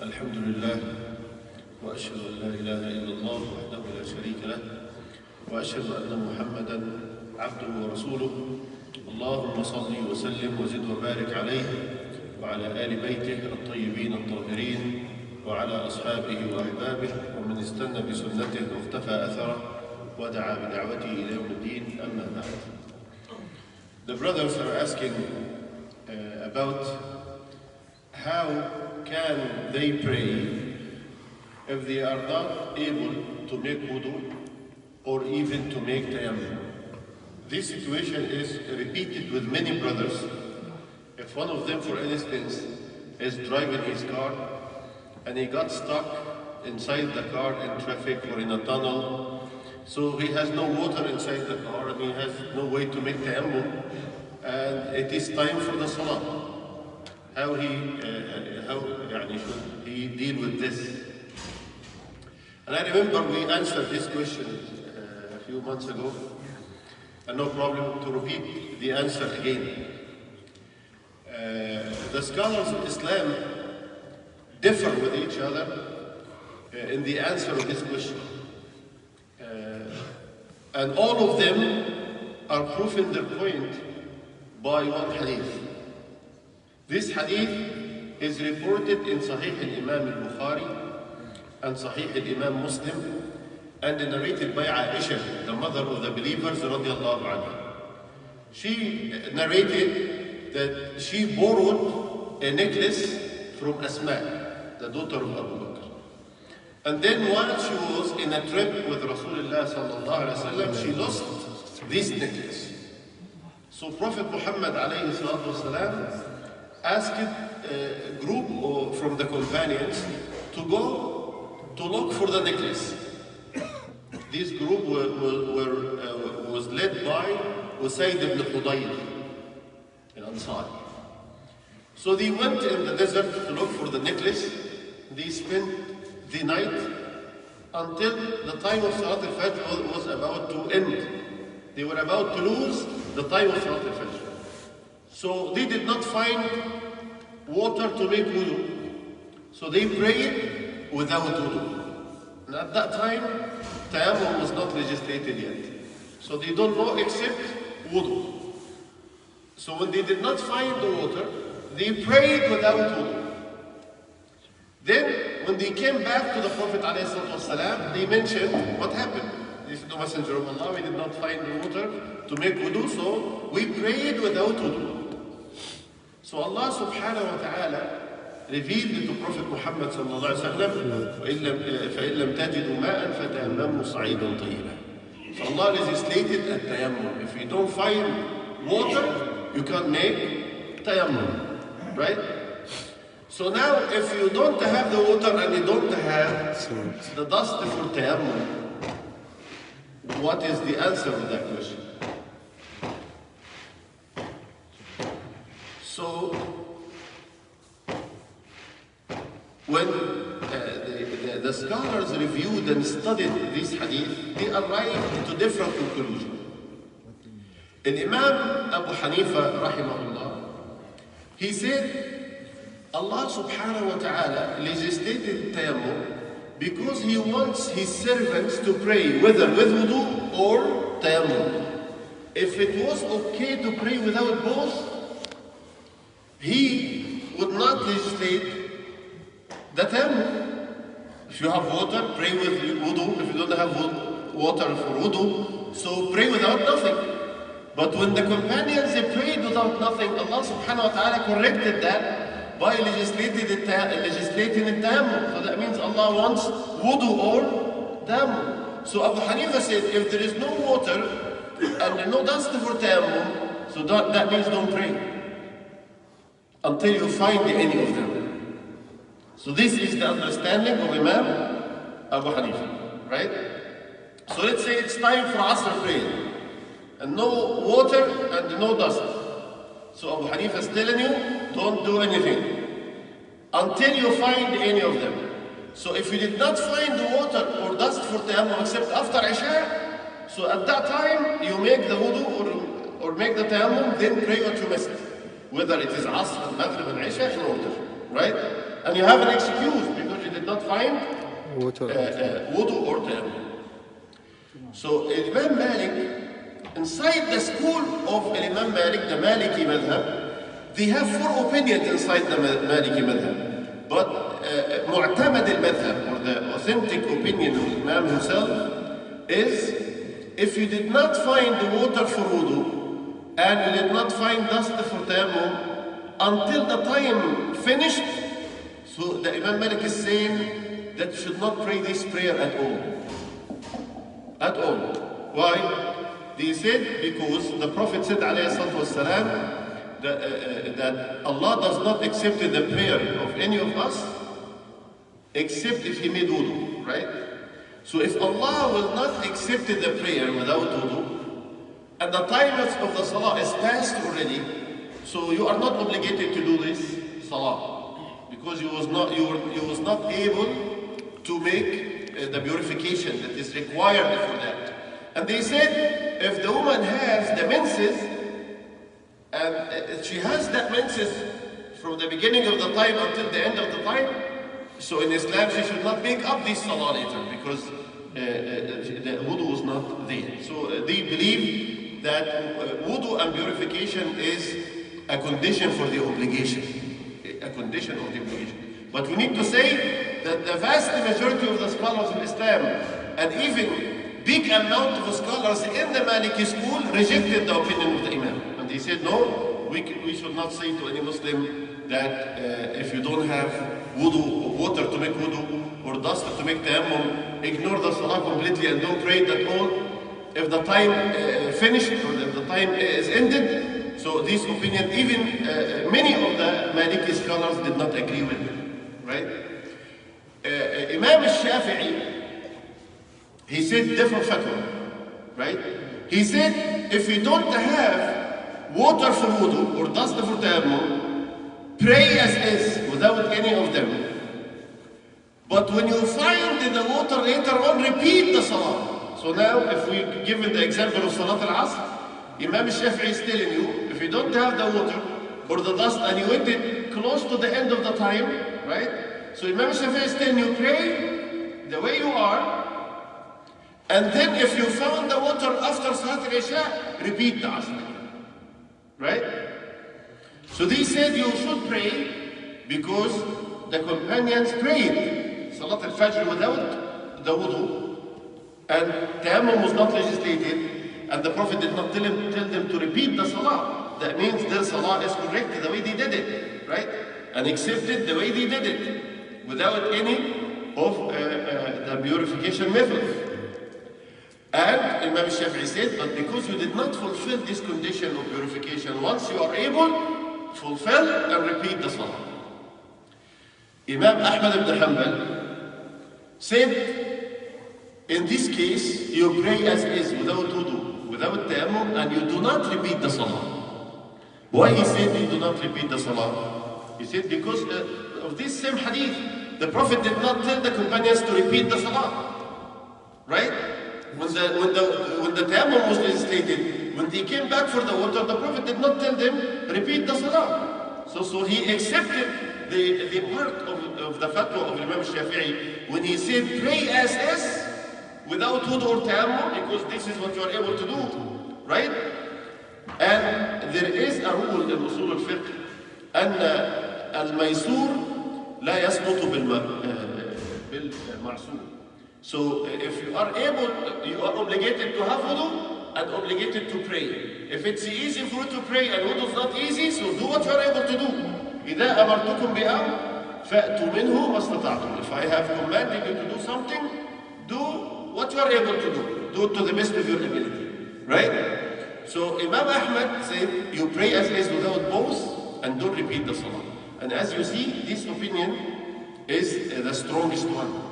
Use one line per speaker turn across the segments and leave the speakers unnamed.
الحمد لله وأشهد أن لا إله إلا الله وحده لا شريك له وأشهد أن محمدا عبده ورسوله اللهم صل وسلم وزد وبارك عليه وعلى آل بيته الطيبين الطاهرين وعلى أصحابه وأحبابه ومن استنى بسنته واقتفى أثره ودعا بدعوته إلى يوم الدين أما بعد. The brothers are asking about how can they pray if they are not able to make wudu or even to make tayammum. This situation is repeated with many brothers. If one of them, for instance, is driving his car and he got stuck inside the car in traffic or in a tunnel, so he has no water inside the car and he has no way to make tayammum, and it is time for the salah. How should he deal with this? And I remember we answered this question a few months ago, and no problem to repeat the answer again. The scholars of Islam differ with each other in the answer of this question. And all of them are proving their point by one hadith. This hadith is reported in Sahih al-Imam al-Bukhari and Sahih al-Imam Muslim and narrated by Aisha, the mother of the believers, radiallahu anha. She narrated that she borrowed a necklace from Asma, the daughter of Abu Bakr. And then while she was in a trip with Rasulullah sallallahu alaihi wasallam, she lost this necklace. So Prophet Muhammad alayhi salatu wasalam asked a group from the companions to go to look for the necklace. This group was led by Usayd ibn Hudayr, an Ansari. So they went in the desert to look for the necklace. They spent the night until the time of Salat al-Fajr was about to end. They were about to lose the time of Salat al-Fajr. So they did not find water to make wudu. So they prayed without wudu. And at that time, Tayammum was not legislated yet. So they don't know except wudu. So when they did not find the water, they prayed without wudu. Then, when they came back to the Prophet ﷺ, they mentioned what happened. They said, "O Messenger of Allah, we did not find the water to make wudu, so we prayed without wudu." So Allah subhanahu wa ta'ala revealed to Prophet Muhammad sallallahu alayhi wa sallam, فَإِن لَمْ تَجِدُوا مَاءً فَتَيَمَّمُوا صَعِيدًا طَيِّبًا. So Allah legislated at tayammum. If you don't find water, you can make tayammum. Right? So now, if you don't have the water and you don't have the dust for tayammum, what is the answer to that question? So, when the scholars reviewed and studied this hadith, they arrived to different conclusions. Imam Abu Hanifa, rahimahullah, he said, Allah subhanahu wa ta'ala legislated tayammum because He wants His servants to pray whether with wudu or tayammum. If it was okay to pray without both, He would not legislate the tayammum. If you have water, pray with wudu. If you don't have water for wudu, so pray without nothing. But when the companions they prayed without nothing, Allah subhanahu wa ta'ala corrected that by legislating the tayammum. So that means Allah wants wudu or tayammum. So Abu Hanifa said, if there is no water and no dust for tayammum, so that means don't pray until you find any of them. So this is the understanding of Imam Abu Hanifa, right? So let's say it's time for Asr prayer, and no water and no dust. So Abu Hanifa is telling you, don't do anything until you find any of them. So if you did not find the water or dust for tayammum except after Isha, so at that time you make the wudu or make the tayammum, then pray what you missed. Whether it is Asr, Maghrib and Isha in order, right? And you have an excuse. did not find wudu or tayammum. So Imam Malik, inside the school of Imam Malik, the Maliki madhab, they have 4 opinions inside the Maliki madhab. But mu'tamad al-madhab, or the authentic opinion of Imam himself, is if you did not find the water for wudu and you did not find dust for tayammum until the time finished, so the Imam Malik is saying that you should not pray this prayer at all. At all. Why? They said because the Prophet said alayhi salatu wasalam that Allah does not accept the prayer of any of us except if he made wudu, right? So if Allah will not accept the prayer without wudu, and the time of the salah is passed already, so you are not obligated to do this salah because you was not able to make the purification that is required for that. And they said if the woman has the menses and she has that menses from the beginning of the time until the end of the time, so in Islam she should not make up this salah later because the wudu was not there. So they believe that wudu and purification is a condition for the obligation. A condition of the obligation. But we need to say that the vast majority of the scholars of Islam and even big amount of scholars in the Maliki school rejected the opinion of the Imam. And they said, no, we should not say to any Muslim that if you don't have wudu, water to make wudu, or dust to make tayammum, ignore the salah completely and don't pray it at all. If the time finished or if the time is ended, so this opinion, even many of the Maliki scholars did not agree with it, right? Imam al-Shafi'i, he said different fatwa, right? He said, if you don't have water for wudu or dust for tayammum, pray as is without any of them. But when you find the water later on, repeat the salah. So now, if we give the example of Salat al-Asr, Imam al-Shafi'i is telling you, if you don't have the water or the dust and you waited close to the end of the time, right? So Imam al-Shafi'i is telling you, pray the way you are, and then if you found the water after Salat al-Isha, repeat the Asr. Right? So they said you should pray because the companions prayed Salat al-Fajr without the wudu, and Tayammum was not legislated, and the Prophet did not tell them to repeat the Salah. That means their Salah is correct the way they did it, right? And accepted the way they did it, without any of the purification methods. And Imam Shafi'i said, but because you did not fulfill this condition of purification, once you are able, fulfill and repeat the Salah. Imam Ahmad ibn Hanbal said, in this case, you pray as is without wudu, without tayammum, and you do not repeat the Salah. Why he said you do not repeat the Salah? He said because of this same hadith, the Prophet did not tell the companions to repeat the Salah. Right? When the tayammum was legislated, when they came back for the water, the Prophet did not tell them, repeat the salah. So he accepted the part of the fatwa of Imam Shafi'i when he said, pray as is, without wudu or tayammum, because this is what you are able to do, right? And there is a rule in usul al-fiqh, أن الميسور لا يسقط بالمعصوم. So if you are able, you are obligated to have wudu and obligated to pray. If it's easy for you to pray and wudu is not easy, so do what you are able to do. إذا أمرتكم بأمر فأتوا منه ما استطعتم. If I have commanded you to do something, do what you are able to do. Do it to the best of your ability. Right? So Imam Ahmad said, you pray as is without both and don't repeat the salah. And as you see, this opinion is the strongest one.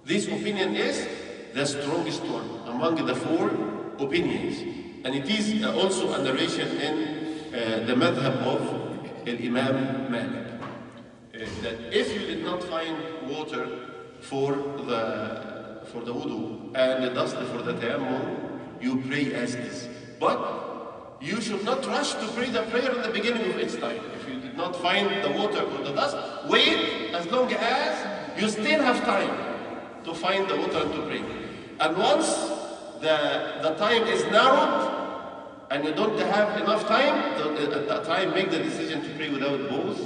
This opinion is the strongest one among the 4 opinions. And it is also a narration in the madhab of Imam Malik. That if you did not find water for the wudu and the dust for the tayammum, you pray as is. But you should not rush to pray the prayer in the beginning of its time. If you did not find the water or the dust, wait as long as you still have time to find the water and to pray. And once the time is narrowed and you don't have enough time, at that time make the decision to pray without both.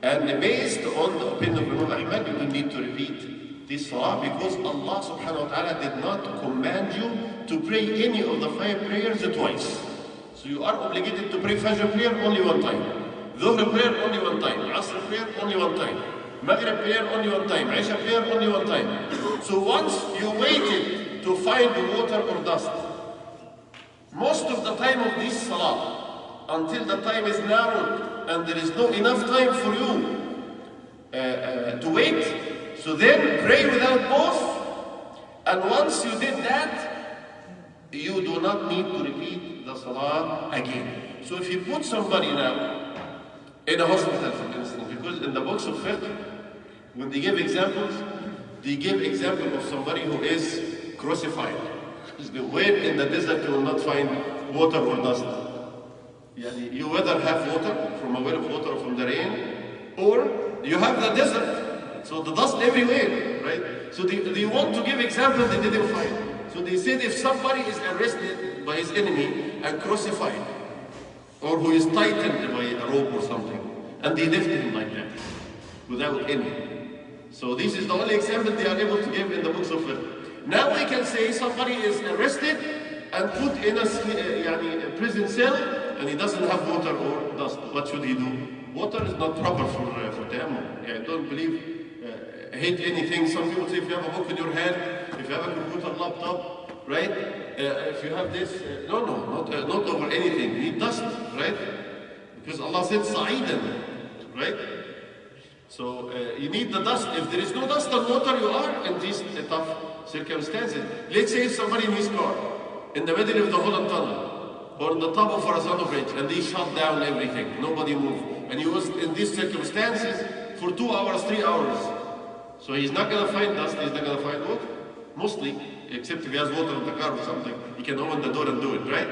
And based on the opinion of Imam Ahmad, you don't need to repeat this salah because Allah subhanahu wa ta'ala did not command you to pray any of the 5 prayers twice. So you are obligated to pray Fajr prayer only one time, Dhuhr prayer only one time, Asr prayer only one time, Maghrib prayer only one time, Isha prayer only one time. So once you waited to find the water or dust, most of the time of this salah, until the time is narrowed and there is not enough time for you to wait, so then pray without both. And once you did that, you do not need to repeat the salah again. So if you put somebody now in a hospital, for instance, because in the books of fiqh, when they give examples, they give example of somebody who is crucified. Where in the desert you will not find water or dust. You whether have water from a well of water or from the rain, or you have the desert, so the dust everywhere, right? So they want to give example they didn't find. So they said if somebody is arrested by his enemy and crucified, or who is tightened by a rope or something, and they left him like that, without any. So this is the only example they are able to give in the books of fiqh. Now we can say somebody is arrested and put in a prison cell, and he doesn't have water or dust. What should he do? Water is not proper for tayammum. I don't believe, hate anything. Some people say if you have a book in your hand, if you have a computer, laptop, right? If you have this, not over anything. You need dust, right? Because Allah said sa'idan, right? So you need the dust. If there is no dust and water, you are in these tough circumstances. Let's say somebody in his car, in the middle of the Holland Tunnel, or on the top of Farazano Bridge, and they shut down everything. Nobody moved. And he was in these circumstances for 2 hours, 3 hours. So he's not going to find dust, he's not going to find water. Mostly, except if he has water in the car or something, he can open the door and do it, right?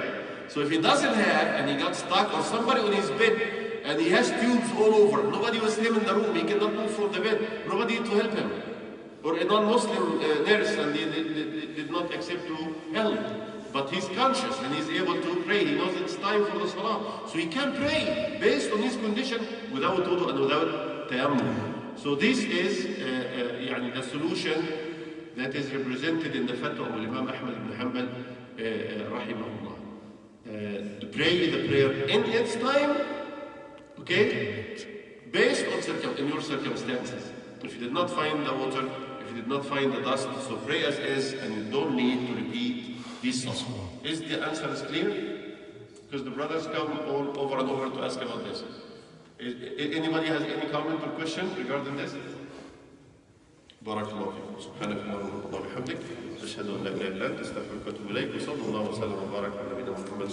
So if he doesn't have, and he got stuck, or somebody on his bed, and he has tubes all over, nobody was him in the room, he cannot move from the bed, nobody to help him. Or a non-Muslim nurse, and they did not accept to help. But he's conscious and he's able to pray. He knows it's time for the salah. So he can pray based on his condition without wudu and without tayammum. So this is the solution that is represented in the fatwa of Imam Ahmad ibn Hanbal rahimahullah. To pray the prayer in its time, okay, based on in your circumstances. If you did not find the water, if you did not find the dust, so pray as is, and you don't need to repeat this salah. Is the answer clear? Because the brothers come all over and over to ask about this. Anybody has any comment or question regarding this? بارك الله فيكم سبحانك اللهم وبحمدك أشهد أن لا إله إلا أنت أستغفرك وأتوب إليك وصلى الله وسلم وبارك على نبينا محمد.